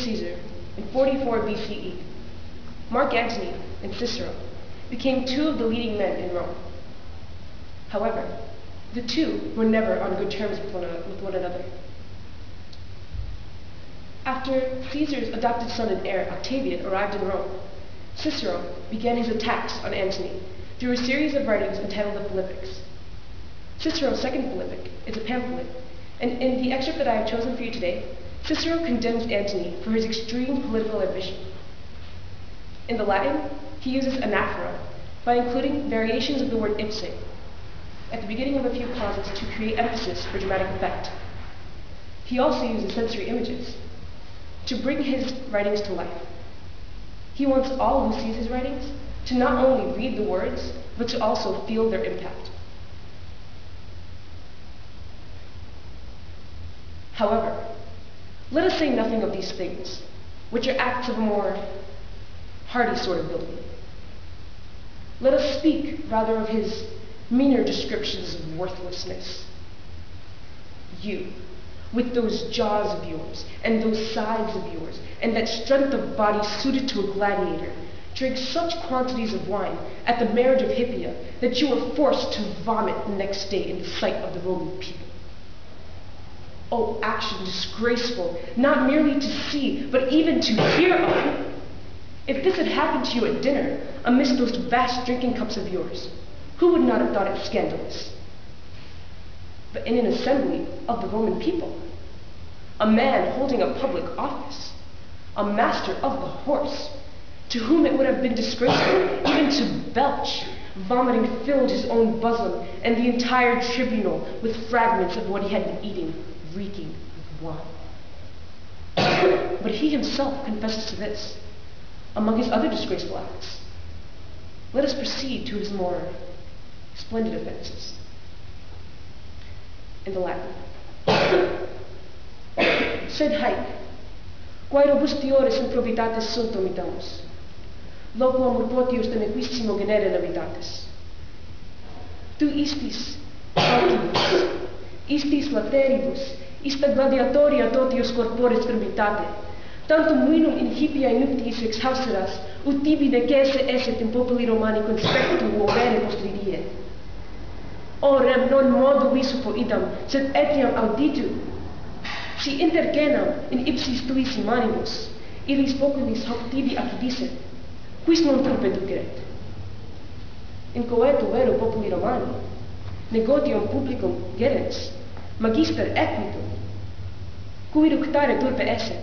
Caesar in 44 BCE, Mark Antony and Cicero became two of the leading men in Rome. However, the two were never on good terms with one another. After Caesar's adopted son and heir, Octavian, arrived in Rome, Cicero began his attacks on Antony through a series of writings entitled the Philippics. Cicero's second Philippic is a pamphlet, and in the excerpt that I have chosen for you today, Cicero condemns Antony for his extreme political ambition. In the Latin, he uses anaphora by including variations of the word ipse at the beginning of a few clauses to create emphasis for dramatic effect. He also uses sensory images to bring his writings to life. He wants all who sees his writings to not only read the words, but to also feel their impact. However, let us say nothing of these things, which are acts of a more hardy sort of building. Let us speak rather of his meaner descriptions of worthlessness. You, with those jaws of yours, and those sides of yours, and that strength of body suited to a gladiator, drink such quantities of wine at the marriage of Hippia that you were forced to vomit the next day in the sight of the Roman people. Oh, action disgraceful, not merely to see, but even to hear of. If this had happened to you at dinner, amidst those vast drinking cups of yours, who would not have thought it scandalous? But in an assembly of the Roman people, a man holding a public office, a master of the horse, to whom it would have been disgraceful even to belch, vomiting filled his own bosom and the entire tribunal with fragments of what he had been eating, reeking with wine. But he himself confesses to this, among his other disgraceful acts. Let us proceed to his more splendid offenses. In the Latin. Sed haec, quae robustiores in probitates sunt omitamus, loco amor potius de nequissimo genere levitates. Tu istis, paucibus, istis lateribus, ista gladiatoria totius corporis verbitate, tantum minum in hippia inuptiis exhausteras, ut tibi necesse esset in populi Romani conspectu overe postridie. Orem non modo visupo idam, sed etiam auditu. Si intergenam in ipsis tuis imanimus, illis populis hoc tibi accidisset, quis non turpe duceret? In coeto vero populi Romani, negotium publicum gerens, magister equitum, cui ductare turpe esse,